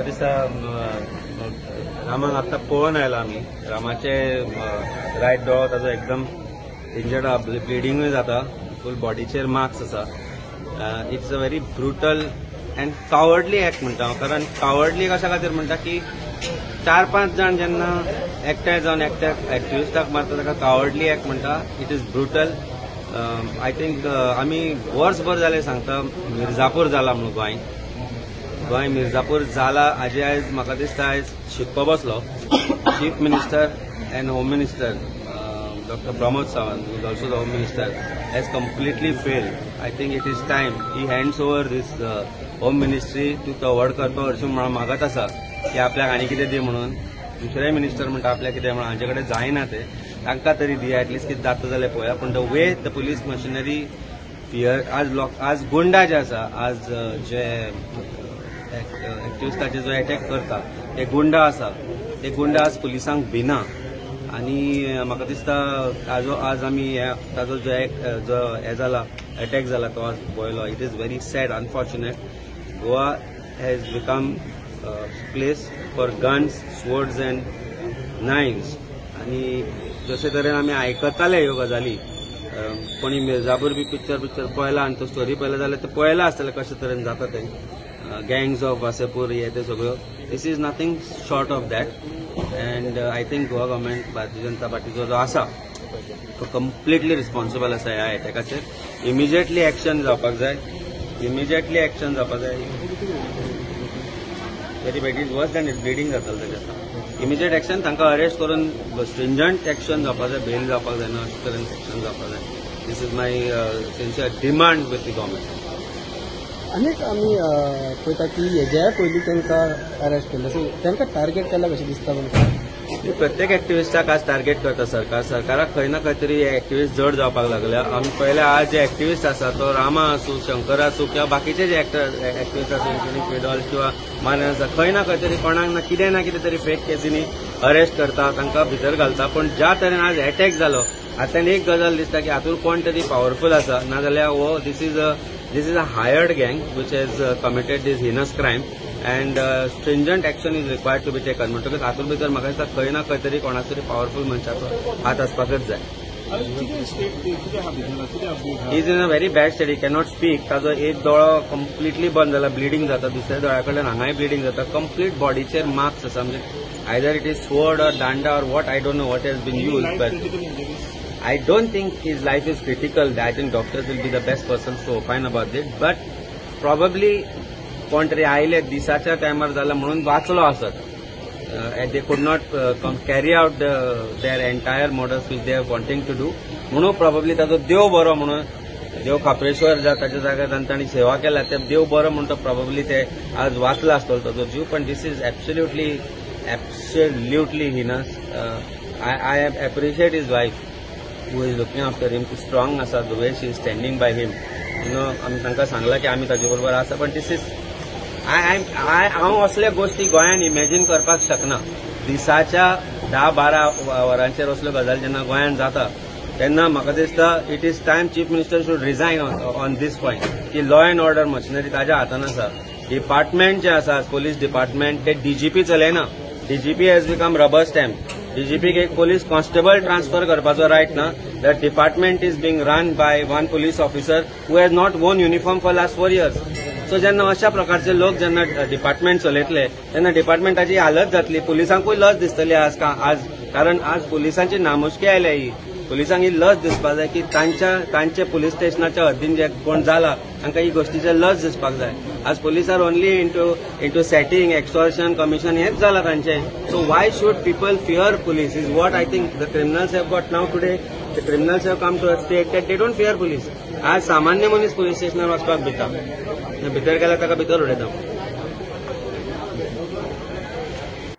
दिसता रामाक आतां पळोवन आयला आमी रामाचे रायट डॉ ताजो एकदम इंजर्ड आहा, ब्लिडिंगूय जाता, फूल बॉडीचेर मार्क्स आसा. It's a very brutal and cowardly act म्हणटा हांव. कारण कावर्डली कशा खातीर म्हणटा की 4-5 जाण जेन्ना एकठांय जावन एकट्याक एक्टिविस्टाक मारता ताका कावर्डली एक्ट म्हणटा. It is brutal. I think आमी वर्सभर जाले सांगता मिर्झापूर जाला म्हणून गोंय मिर्झापूर जाला हाजे आयज म्हाका दिसता आयज शिकपा बसलो. Chief minister and home minister Dr. Pramod Sawant, who is also the Home Minister, has completely failed. I think it is time he hands over this Home Ministry to cover करपा हरशीं म्हणून मागत आसा की आपल्याक आनी कितें दी म्हणून. दुसरे मिनिस्टर म्हणटा आपल्याक कितें म्हणून हांचे कडेन जायना ते तांकां तरी दिया, एटलिस्ट कितें जाता जाल्यार पळोवया. पूण the way the police machinery fear आज गुंडा जे आसा, आज जे एक्टिविस्टाचे जो अटॅक करता ते गुंडा आसा, ते गुंडा आज पुलिसांक भिना. आणि म्हाका दिसता आज आमी ताजो जो हे जाला अटॅक जाला तो आज पळयलो. It is very sad, unfortunate. Goa has become place for guns, swords and knives. आणि जशे तरेन आमी आयकताले ह्यो गजाली, कोणी मिर्झापूर बी पिक्चर पळयला आनी तो स्टोरी पळयला जाल्यार ते पळयला आसतलें कशे तरेन जाता ते गँग्स ऑफ वासेपूर हे ते सगळ्यो. This is nothing short of that. And I think Goa government Bharatiya Janata पार्टीचो जो आसा तो कम्प्लिटली रिस्पॉन्सिबल आसा ह्या अटॅकाचेर. इमिजिएटली एक्शन जावपाक जाय. Very bad. इज वर्स दॅन इट ब्लिडींग जातालें तेजें. इमिजिएट एक्शन, तांकां अरेस्ट करून स्ट्रिंजंट एक्शन जावपाक जाय, बेल जावपाक जायना, अशे तरेन एक्शन जावपाक जाय. This is my sincere demand with the government. अनेक आमी पळयता की हेज्या पयलीं तांकां अरेस्ट केल्ले, सो तांकां टार्गेट केला कशें दिसता तुमकां? प्रत्येक एक्टिविस्टाक आज टार्गेट करता सरकाराक खंय ना खंय तरी एक्टिविस्ट जड जावपाक लागल्या. आमी पळयलें आज जे एक्टिविस्ट आसा तो रामा आसूं, शंकर आसूं किंवा बाकीचे जे एक्टिविस्ट आसूं, पेडॉल किंवा माने आसा, खंय ना खंय तरी कोणाक ना कितें तरी फेक केसींनी अरेस्ट करता, तांकां भितर घालता. पूण ज्या तरेन आज अटॅक जालो हातूंत एक गजाल दिसता की हातूंत कोण तरी पॉवरफूल आसा, नाजाल्यार हो दिस is a hired gang which has committed this heinous crime and stringent action is required to be taken. म्हणटकच हातूंत भितर म्हाका दिसता खंय ना खंय तरी कोणाचो तरी पॉवरफूल मनशाचो हात आसपाकच जाय. He is in a very bad state. He cannot speak. ताजो एक दोळो कम्प्लिटली बंद जाला, ब्लिडींग जाता, दुसऱ्या दोळ्या कडल्यान हांगाय ब्लिडींग जाता. कम्प्लीट बॉडीचेर मार्क्स आसा. म्हणजे आयदर इट इज स्वॉर्ड और दांडा और what, I don't know what has been use, but I don't think his life is critical. I think doctors will be the best persons to opine about it. But probably कोण तरी आयले दिसाच्या टायमार जाला म्हणून वाचलो आसत. They could not carry out their entire models which they are wanting to do. म्हणून probably ताजो देव बरो म्हणून, देव खापरेश्वर ताच्या जाग्यार तांणी सेवा केल्या ते देव बरो म्हणून तो probably ते आज वाचला आसतलो ताजो जीव. पण this is absolutely heinous. I appreciate his wife who is looking after him, too strong asa, the way she is standing by him. आमी तांकां सांगला की आमी ताजे बरोबर आसा. पण दिस इज हांव असले गोश्टी गोंयान इमॅजिन करपाक शकना. दिसाच्या 10-12 वरांचेर असल्यो गजाली जेन्ना गोंयान जाता तेन्ना म्हाका दिसता it is time chief minister should resign on this point की लॉ अँड ऑर्डर मशिनरी ताज्या हातान आसा. डिपार्टमेंट जे आसा पुलीस डिपार्टमेंट ते डीजीपी चलयना. DGP has become rubber stamp. डीजीपीक एक पोलीस कॉन्स्टेबल ट्रान्सफर करपाचो रायट ना. That department is being run by one police officer who has not worn uniform for last 4 years. So जेन्ना अशा प्रकारचे लोक जेन्ना डिपार्टमेंट चलयतले तेन्ना डिपार्टमेंटाची हालत जातली. पुलिसांकूय लज दिसतली आज कारण आज पुलिसांची नामुष्की आयल्या. ही पुलिसांक ही लज दिसपाक जाय की तांचे पुलीस स्टेशनाच्या हद्दीन जे कोण जाला तांकां ही गोष्टीचे लज दिसपाक जाय. आज police are only into setting, extortion, commission हेच जाला तांचे. So why should people fear police is what I think the criminals have got now today. The criminals have come to a state that they don't fear police. आज सामान्य मनीस police स्टेशनार वचपाक भिता. भितर गेल्यार ताका भितर उडयता.